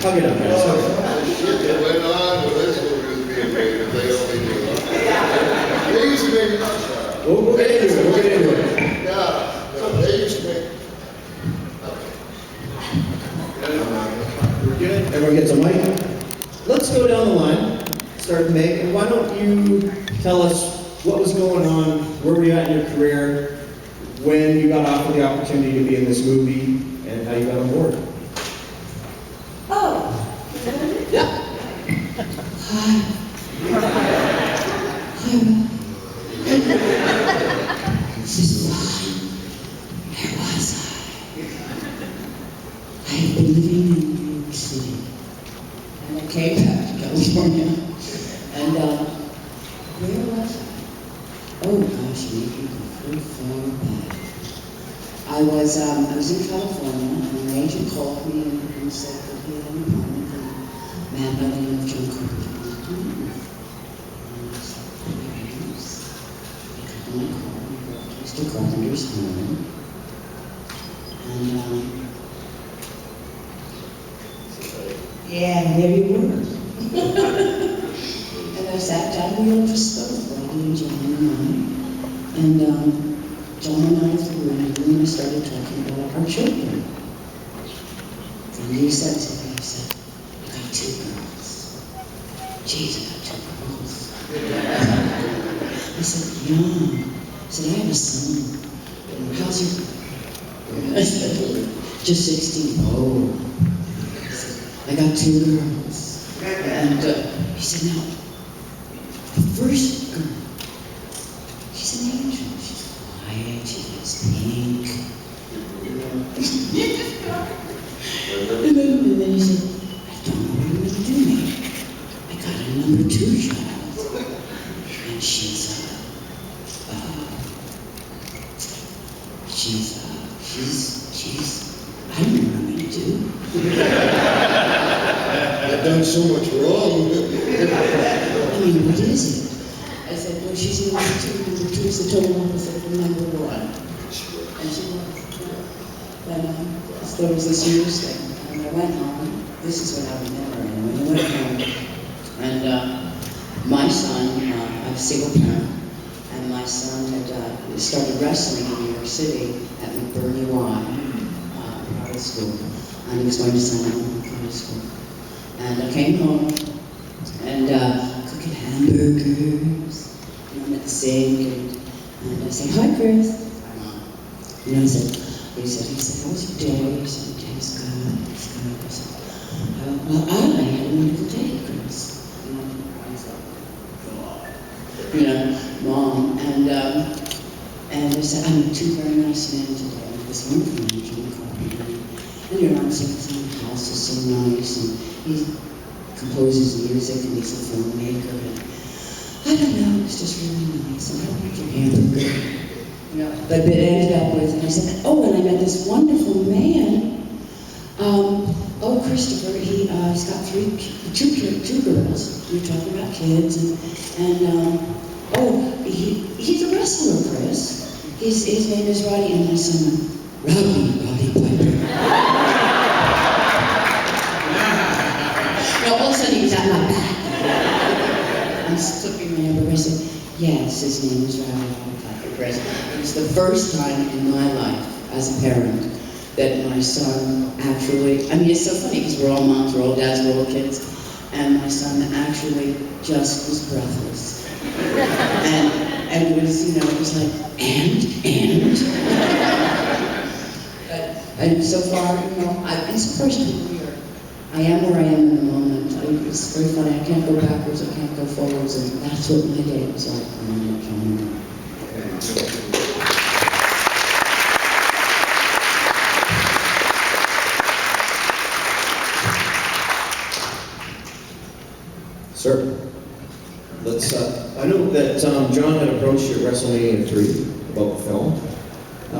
I'll get up there. Sorry. It went on, the wrestler was being made, if they only knew. They used to make We'll get into it. We'll get into it. yeah, no, they used to make. We're good. Everyone gets a mic. Let's go down the line. Start with Meg. And why don't you tell us what was going on, where were you at in your career, when you got offered the opportunity to be in this movie, and how you got on board? Oh. Yeah. This is why. Where was I? I have been living in New York City. And I came back to California. And, where was I? Oh gosh, maybe pretty far back. I was in California, and an agent called me and said that he had an apartment for a man by the name of John Carpenter. Mr. Carpenter's home, and yeah, there you were. And I sat down, we all just spoke, Roddy and John and I, and John and I threw in, and we started talking about our children. And he said to me, he said, "I got 2 girls." Geez, I got 2 girls. I said, "Yeah." I said, "I have a son. How's your..." I said, "Just 16. Oh. I said, "I got 2 girls." And he said, "Now, the first girl, she's an angel. She's quiet, she likes pink." And then he said, "I don't know what I'm going to do now. I got a number 2 child. And she's I don't know what I'm going to do." I've done so much wrong. I mean, what is it? I said, "Well, she's number 2. Number 2 is the total opposite from number 1. And she was. And I thought it was this year's thing. And I went home. This is what I remember anyway. I went home. And my son, I'm a single parent, and my son had started wrestling in New York City at McBurney Y. High school, and he was going to sign up for high school. And I came home and cooking hamburgers, and I'm at the sink, and I said, "Hi, Chris." And he said, "How was your day?" He said, "Day's good, it's good." I said, "Well, I had a wonderful day, Chris." I said, Mom, and I said, "I met 2 very nice men today. This wonderful man, John Carpenter. And your mom said his house is so nice, and he composes music, and he's a filmmaker, and I don't know, it's just really nice. And I like your hamburger." But it ended up with, and I said, "Oh, and I met this wonderful man. Christopher, he's got 2 girls. We were talking about kids, and he's a wrestler, Chris. His name is Roddy, and my son, Roddy Piper." No, all of a sudden he was at my back. I'm flipping my hamburger. I said, "Yes, his name is Roddy Piper, Chris." It was the first time in my life as a parent that my son actually, I mean, it's so funny because we're all moms, we're all dads, we're all kids, and my son actually just was breathless. And it was, it was like, and? And so far, it's the first career. I am where I am in the moment. It's very funny, I can't go backwards, I can't go forwards, and that's what my day was like when I met John. Sir, let's, I know that John had approached you at WrestleMania 3 about the film.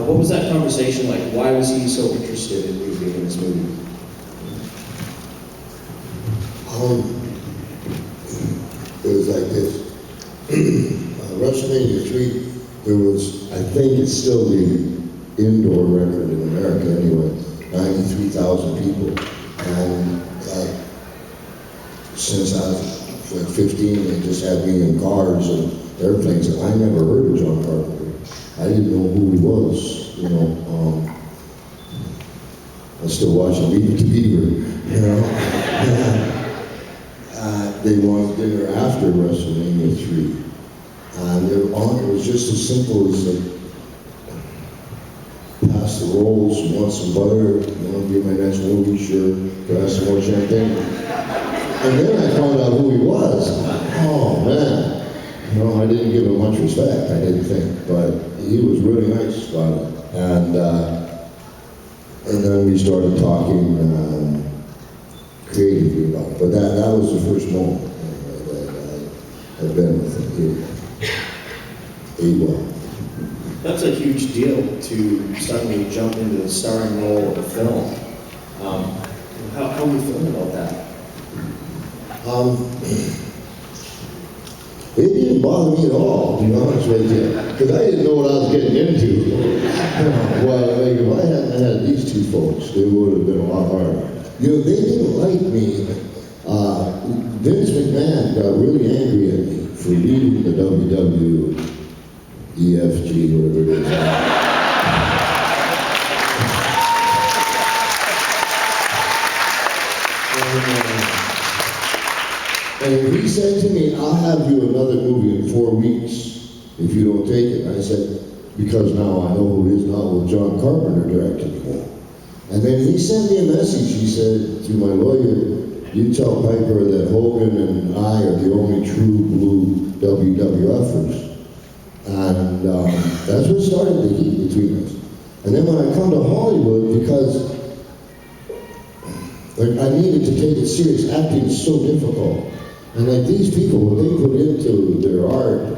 What was that conversation like? Why was he so interested in you being in this movie? It was like this. WrestleMania 3, there was, I think it's still the indoor record in America anyway, 93,000 people. And since I was like 15, they just had me in cars and airplanes. And I never heard of John Carpenter. I didn't know who he was, you know. I still watching Leave It to Beaver, you know. They wanted dinner after WrestleMania 3. And they were on, it was just as simple as pass the rolls, you want some butter, you want to be my next movie, sure, can I have some more champagne? And then I found out who he was. Oh man, you know, I didn't give him much respect, I didn't think, but he was really nice about it. And then we started talking creatively about it. But that was the first moment that I've been with him. He well. That's a huge deal to suddenly jump into the starring role of a film. How are you feeling about that? It didn't bother me at all, to be honest with you, because I didn't know what I was getting into. Well, like, if I hadn't had these two folks, it would have been a lot harder. You know, they didn't like me. Vince McMahon got really angry at me for leaving the EFG, whatever it is. And he said to me, I'll have you another movie in 4 weeks if you don't take it. And I said, because now I know who it is now, will John Carpenter direct it? And then he sent me a message. He said to my lawyer, you tell Piper that Hogan and I are the only true blue WWFers. And that's what started the heat between us. And then when I come to Hollywood, because I needed to take it serious, acting is so difficult. And like these people, what they put into their art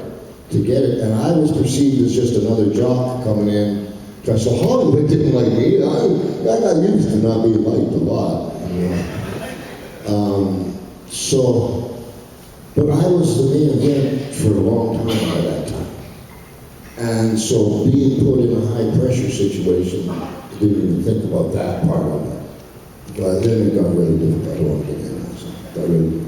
to get it, and I was perceived as just another jock coming in. So Hollywood didn't like me. I got used to not being liked a lot. You know? But I was the main event for a long time by that time. And so being put in a high pressure situation, I didn't even think about that part of it. But then it got really difficult. I don't want to get into that. So it got really.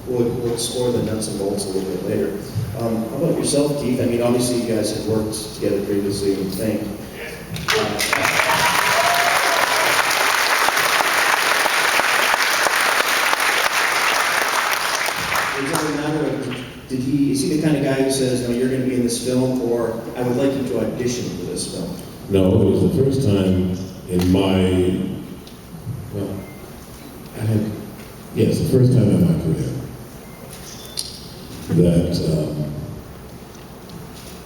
We'll explore the nuts and bolts a little bit later. How about yourself, Keith? I mean, obviously you guys have worked together previously, and think. Is he the kind of guy who says, no, you're going to be in this film, or I would like you to audition for this film? No, it was the first time in my, the first time in my career that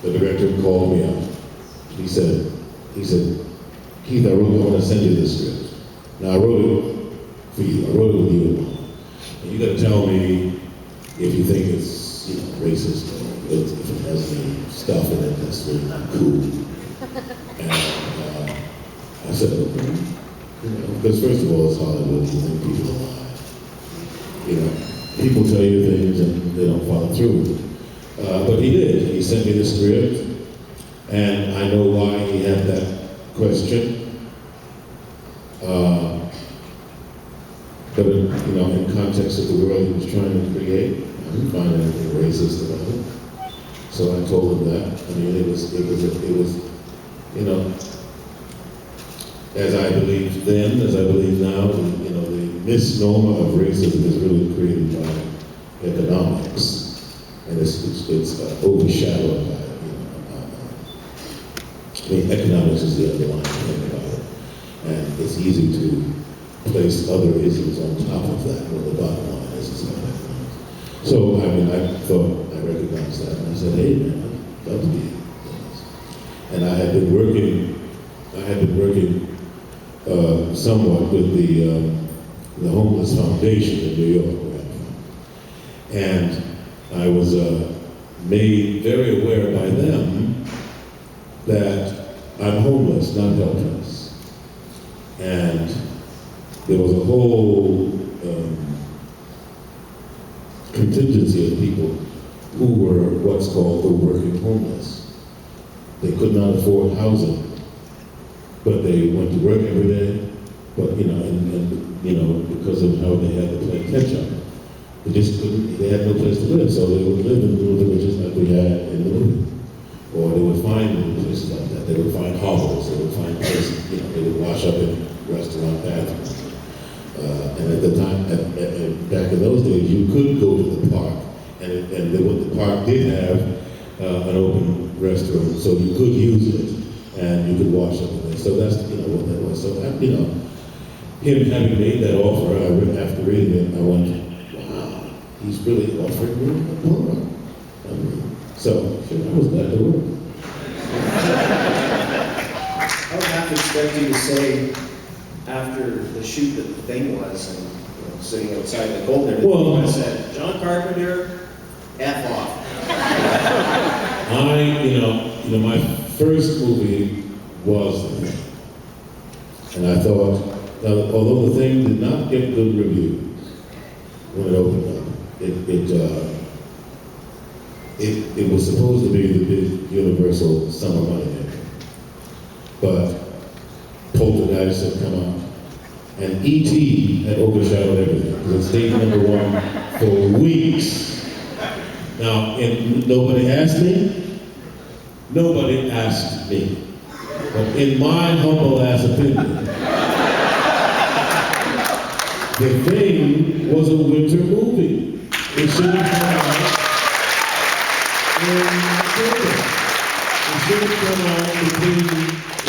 the director called me up. He said, Keith, I really want to send you this script. Now I wrote it for you. I wrote it with you in mind. And you got to tell me if you think it's racist or if it has any stuff in it that's really not cool. And I said, okay. Because first of all, it's Hollywood. You think people are lying. People tell you things and they don't follow through. But he did. He sent me the script, and I know why he had that question. But in context of the world he was trying to create, I didn't find anything racist about it. So I told him that. I mean, it was, as I believed then, as I believe now, the misnomer of racism is really created by economics, and it's overshadowed by economics is the underlying thing about it, and it's easy to place other issues on top of that when the bottom line is not economics. So I thought I recognized that, and I said, hey man, I'd love to be in this. And I had been working somewhat with the Homeless Foundation in New York, where I'm from. And I was made very aware by them that I'm homeless, not helpless. And there was a whole contingency of people who were what's called the working homeless. They could not afford housing. but they went to work every day. But, because of how they had to play catch up, they had no place to live, so they would live in little villages like we had in the movie. Or they would find little places like that. They would find hovels, they would find places, they would wash up in restaurant bathrooms. And at the time, back in those days, you could go to the park, and the park did have an open restroom, so you could use it, and you could wash up in there. So that's, what that was. So, him having made that offer, after reading it, I went, wow, he's really offering me a part. So, I was glad to work. I would have to expect you to say, after the shoot that the thing was, and sitting outside the cold there, Well, you would have said, John Carpenter, F off. My first movie was The Thing. And I thought, although The Thing did not get good reviews when it opened up, it was supposed to be the big universal summer money maker. But Poltergeist had come out, and E.T. had overshadowed everything. It was stayed #1 for weeks. Now, and nobody asked me. But in my humble ass opinion, The Thing was a winter movie. It should have come out in October. It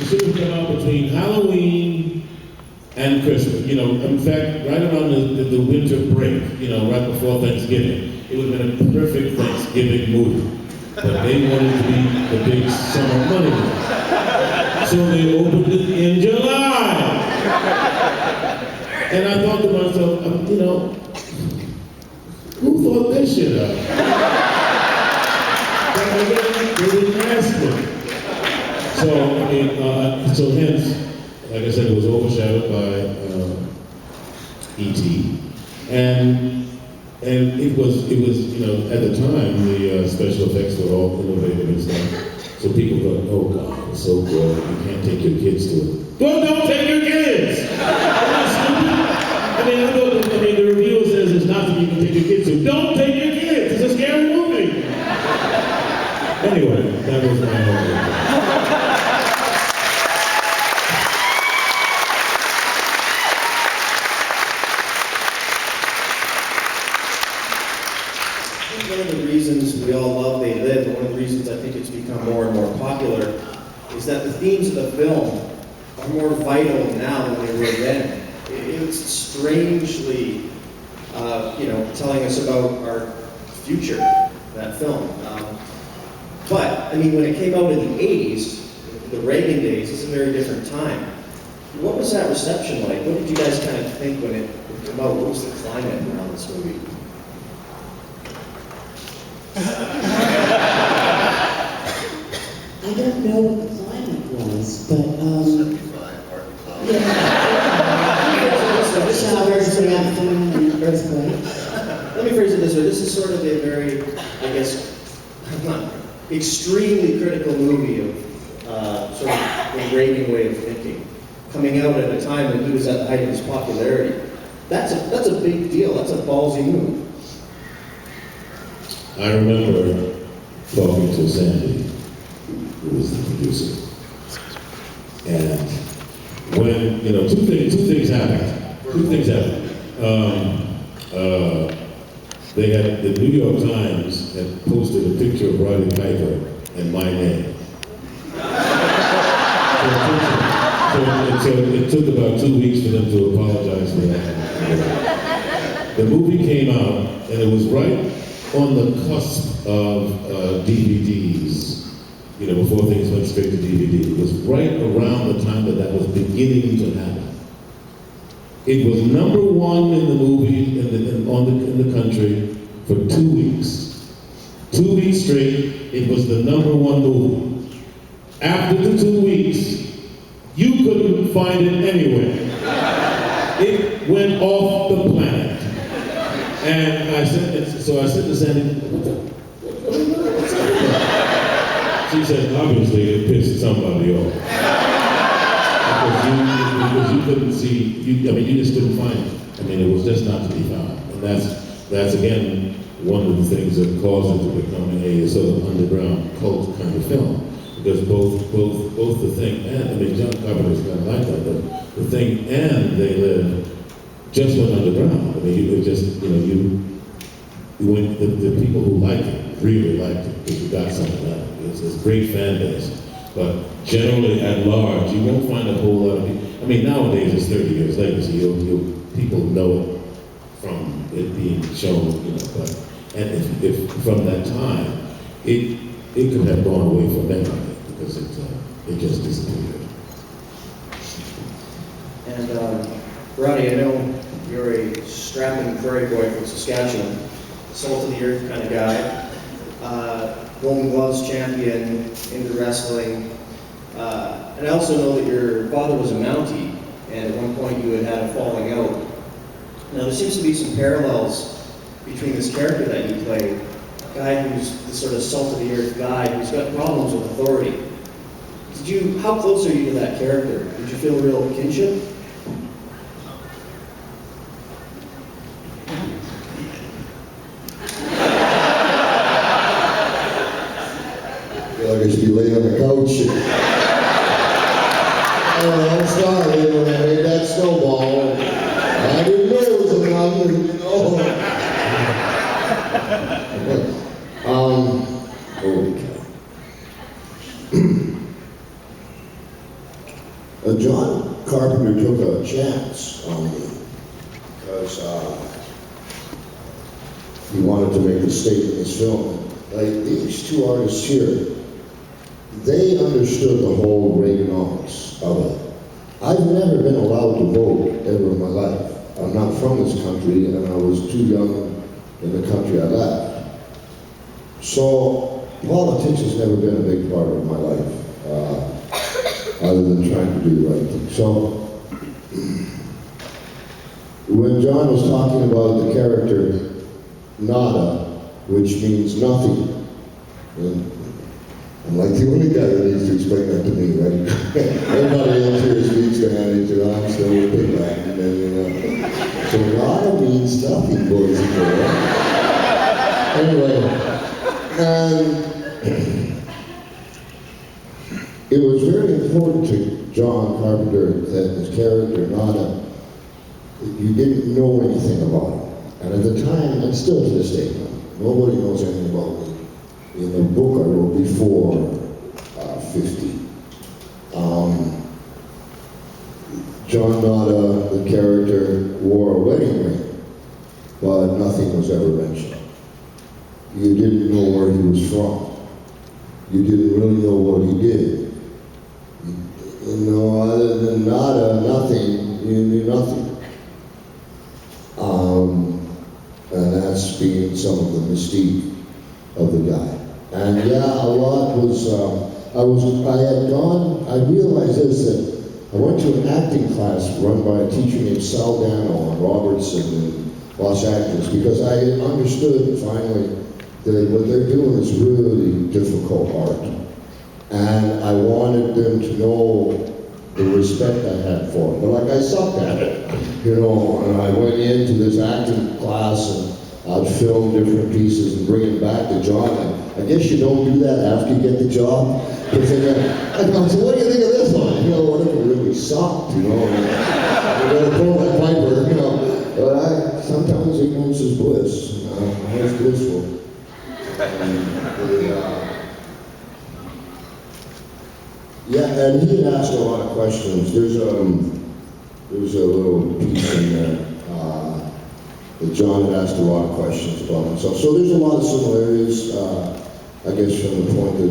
should have come out between Halloween and Christmas. In fact, right around the winter break, right before Thanksgiving, it would have been a perfect Thanksgiving movie. But they wanted to be the big summer money movie. So they opened it in July. And I thought to myself, who thought this shit up? But again, they didn't ask me. So hence, like I said, it was overshadowed by E.T. And it was, at the time, the special effects were all innovative and stuff. So people thought, oh God, it's so good, you can't take your kids to it. Well, don't take your kids! The reviewer says it's not that you can take your kids to. Don't take your kids! It's a scary movie! Anyway, that was my own. One of the reasons we all love They Live, and one of the reasons I think it's become more and more popular, is that the themes of the film are more vital now than they were then. It's strangely, telling us about our future, that film. But when it came out in the 80s, the Reagan days, it's a very different time. What was that reception like? What did you guys kind of think when it came out? What was the climate around this movie? I don't know what the climate was, but 75, Martin Cloud. showers and afternoon and earthquakes. Let me phrase it this way. This is sort of a very, extremely critical movie of sort of the Reagan way of thinking, coming out at a time when he was at the height of his popularity. That's a big deal. That's a ballsy move. I remember talking to Sandy, who was the producer, and when, two things happened. The New York Times had posted a picture of Roddy Piper and my name. So it took about 2 weeks for them to apologize for that. The movie came out, and it was right on the cusp of DVDs, before things went straight to DVD. It was right around the time that was beginning to happen. It was #1 in the movie in the country for 2 weeks. 2 weeks straight, it was the #1 movie. After the 2 weeks, you couldn't find it anywhere. It went off the planet. And I said to Sandy, what's that? She said, obviously it pissed somebody off. because you couldn't see, I mean, you just couldn't find it. I mean, it was just not to be found. And that's again, one of the things that caused it to become a sort of underground cult kind of film. Because both the Thing and, I mean, John Carpenter's kind of like that, but the Thing and They Live just went underground. I mean, you could just, when the people who liked it really liked it, because you got something out of it. It's a great fan base. But generally, at large, you won't find a whole lot of people. I mean, nowadays it's 30 years later, so people know it from it being shown, But and if from that time, it could have gone away from them because it just disappeared. And Roddy, I know you're a strapping prairie boy from Saskatchewan, salt of the earth kind of guy. Golden Gloves champion, into wrestling. And I also know that your father was a Mountie, and at one point you had a falling out. Now there seems to be some parallels between this character that you play, a guy who's the sort of salt of the earth guy who's got problems with authority. How close are you to that character? Did you feel real kinship? I guess you lay on the couch. I'm sorry when I made that snowball. I didn't know it was a mountain, Holy cow. John Carpenter took a chance on me because he wanted to make a statement in his film. Like these two artists here, they understood the whole Reaganomics of it. I've never been allowed to vote ever in my life. I'm not from this country, and I was too young in the country I left. So politics has never been a big part of my life, other than trying to do the right thing. So when John was talking about the character Nada, which means nothing, and I'm like the only guy that needs to explain that to me, right? Everybody else here speaks to Andy, I'm still a big Latin, So Nada means nothing, boys and girls. Anyway, it was very important to John Carpenter that his character, Nada, you didn't know anything about him. And at the time, and still to this day, nobody knows anything about me. In the book I wrote before 50. John Nada, the character, wore a wedding ring, but nothing was ever mentioned. You didn't know where he was from. You didn't really know what he did. Other than Nada, nothing, you knew nothing. And that's being some of the mystique of the guy. And a lot was, I realized this, that I went to an acting class run by a teacher named Sal Dano on Robertson in Los Angeles, because I understood finally that what they're doing is really difficult art. And I wanted them to know the respect I had for it. But like I sucked at it, and I went into this acting class and I'd film different pieces and bring it back to John. I guess you don't do that after you get the job. Because I said, what do you think of this one? What if it really sucked, You gotta pull that Piper, But sometimes ignorance is bliss. I was blissful. And he had asked a lot of questions. There's a little piece in there that John had asked a lot of questions about himself. So there's a lot of similarities, I guess, from the point that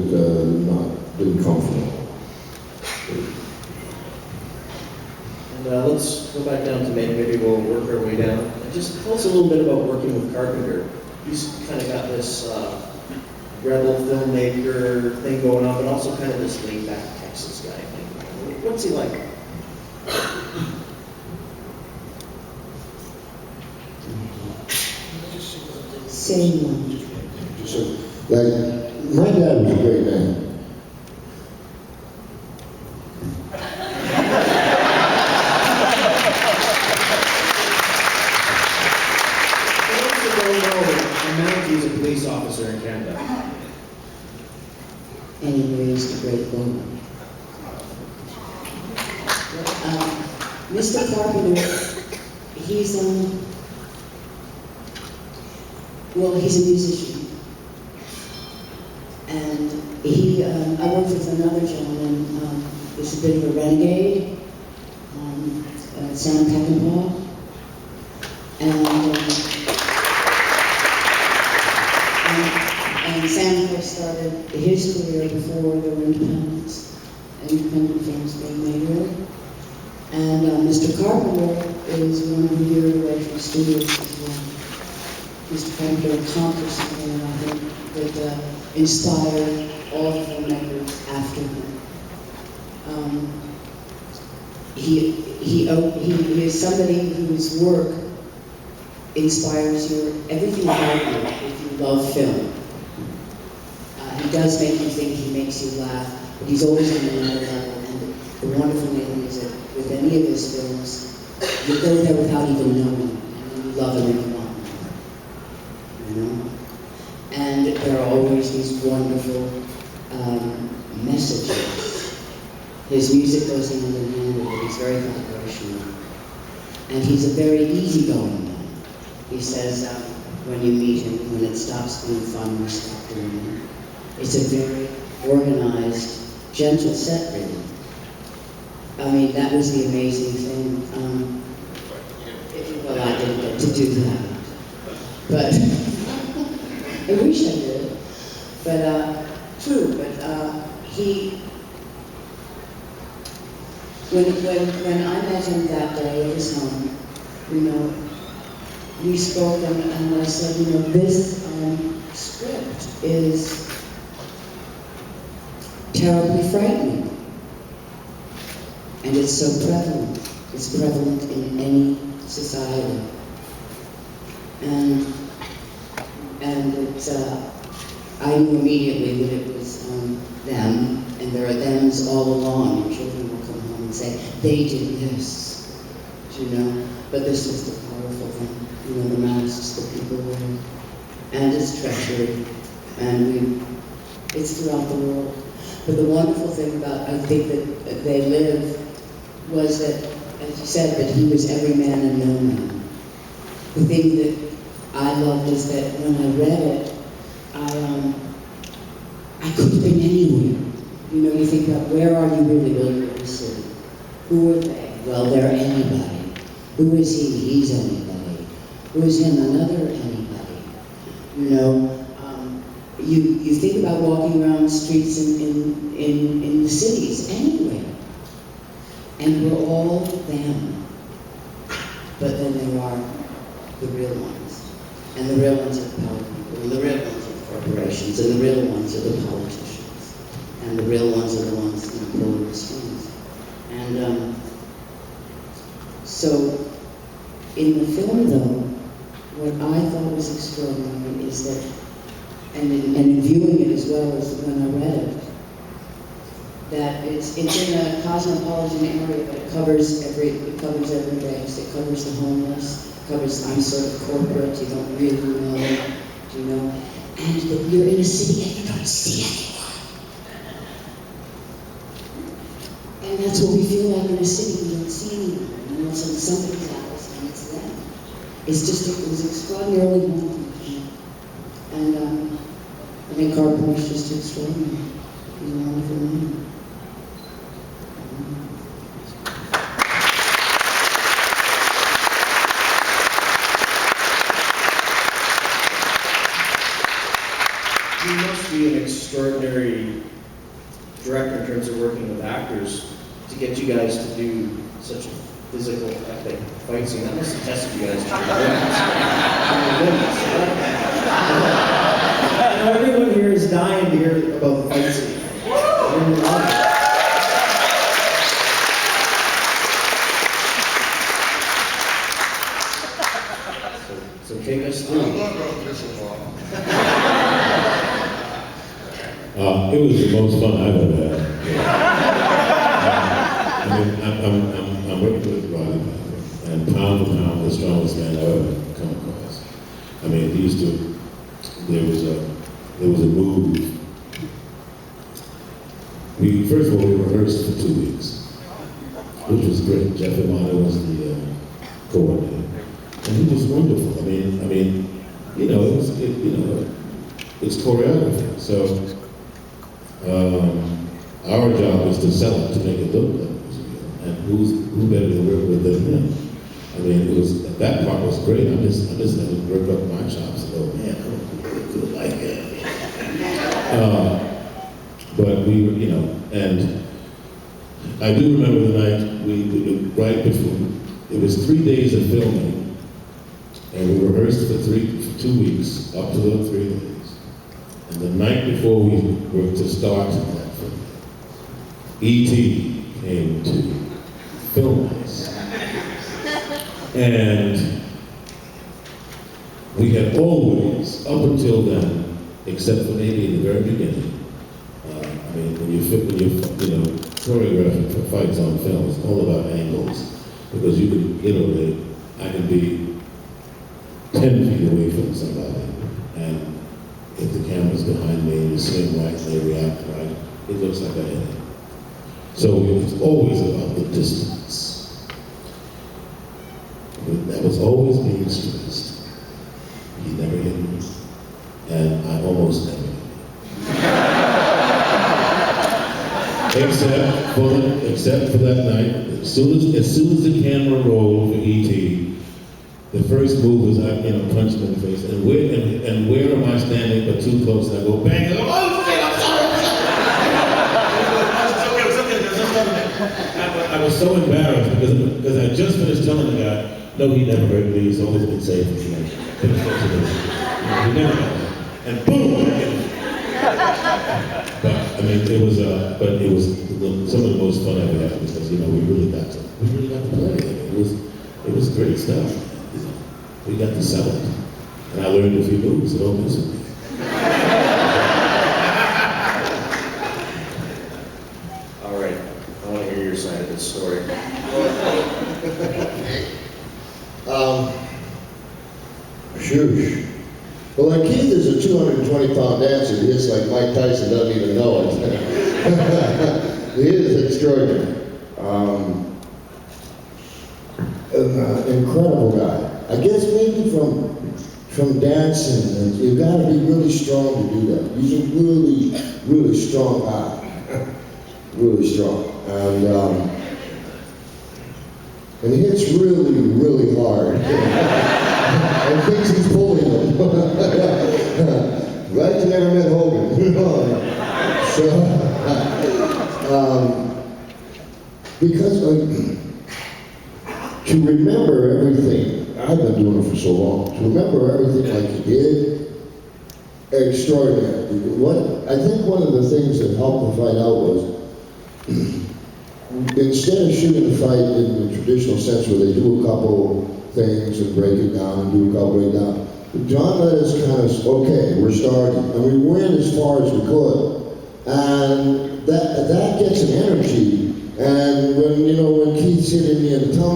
didn't come from him. And let's go back down to Meg. Maybe we'll work our way down. And just tell us a little bit about working with Carpenter. He's kind of got this rebel filmmaker thing going on, but also kind of this laid-back Texas guy thing. What's he like? Same one. My dad was a great man. and he raised a great woman. Mr. Carpenter, he's he's a musician. And I worked with another gentleman, who's a bit of a renegade, Sam Peckinpah. And Sam first started his career before there were independent films being made really. And Mr. Carpenter is 1 year away from studios as well. Mr. Carpenter accomplished something, I think, that inspired all the filmmakers after him. He is somebody whose work inspires everything about you if you love film. He does make you think, he makes you laugh, but he's always on another level. And the wonderful thing is that with any of his films, you go there without even knowing him, and then you love him and you want him. You know? And there are always these wonderful messages. His music goes hand in hand with it. He's very vibrational. And he's a very easygoing man. He says, when you meet him, when it stops being fun, we stop doing it. It's a very organized, gentle set, really. I mean, that was the amazing thing. Well, I didn't get to do that. But I wish I did. But, true, but when I met him that day at his home, you know, we spoke and I said, you know, this script is terribly frightening. And it's so prevalent. It's prevalent in any society. And it's, I knew immediately that it was them, and there are thems all along. Your children will come home and say, they did this, you know. But this was the powerful thing, you know, the masks that people wear. And it's treachery, and it's throughout the world. But the wonderful thing about, I think, that They Live was that, as you said, that he was every man and no man. The thing that I loved is that when I read it, I could have been anywhere. You know, you think about, where are you really? Well, you're in the city. Who are they? Well, they're anybody. Who is he? He's anybody. Who is him? Another anybody. You know, you think about walking around the streets in the cities, anywhere. And we're all them. But then there are the real ones. And the real ones are the power people. And the real ones are the corporations. And the real ones are the politicians. And the real ones are the ones that pull the strings. And so, in the film though, what I thought was extraordinary is that, and in viewing it as well as when I read it, that it's in a cosmopolitan area, but it covers every race. It covers the homeless. It covers, I'm sort of corporate. You don't really know, you know, and that you're in a city and you don't see anyone. And that's what we feel like in a city. We don't see anyone. And all of a sudden somebody's out and it's them. It's just, it was extraordinarily wonderful. And I think Carpenter's just extraordinary. He's a wonderful man. You must be an extraordinary director in terms of working with actors to get you guys to do such a physical, epic fight scene. That must have tested you guys to your limits. Everyone here is dying to hear about the fight scene. So take us through. I'm not going to piss him off. It was the most fun I've ever had. I mean, I'm working with Roddy Piper, and pound for pound, the strongest man I've ever come across. I mean, there was a move first of all, we rehearsed for 2 weeks, which was great. Jeff Amano was the coordinator, and he was wonderful. I mean, you know, it's choreography. So our job is to sell it, to make it look like it was real. And who better to work with than him? I mean, that part was great. I just had to work up my chops and go, man, I don't really feel like that. But we were, you know, and I do remember the night we right before, it was 3 days of filming, and we rehearsed for 2 weeks, up to those 3 days. And the night before we were to start that film, E.T. came to film us. And we had always, up until then, except for maybe in the very beginning, I mean, when you choreographing for fights on film, it's all about angles. Because you can, I can be 10 feet away from somebody, and if the camera's behind me and you see them right, they react right, it looks like a headache. So it's always about the distance. That was always being stressed. He never hit me, and I almost never hit me. Except for that night, as soon as the camera rolled for E.T., the first move was I, punched him in the face. And where am I standing but too close? And I go bang. And I go, oh shit, I'm sorry. I was so embarrassed because I just finished telling the guy, no, he never hurt me. He's always been safe. He never got me. And boom. But I mean, it was some of the most fun I ever had because we really got to play. It was great stuff. We got to sell it, and I learned a few moves. So don't mess with me. All right, I want to hear your side of this story. Shoosh. Well, like Keith is a 220-pound dancer. He is like Mike Tyson, doesn't even know it. He is extraordinary. An incredible guy. I guess maybe from dancing, and you've got to be really strong to do that. He's a really, really strong guy. Really strong. And he hits really, really hard. And thinks he's pulling them. Right to never met Hogan. Because to remember everything, I've been doing it for so long, to remember everything like he did, extraordinary. I think one of the things that helped the fight out was, instead of shooting the fight in the traditional sense where they do a couple things and break it down and do a couple breakdown, John let us kind of, okay, we're starting, and we went as far as we could, and that gets an energy. And when Keith's hitting me and telling me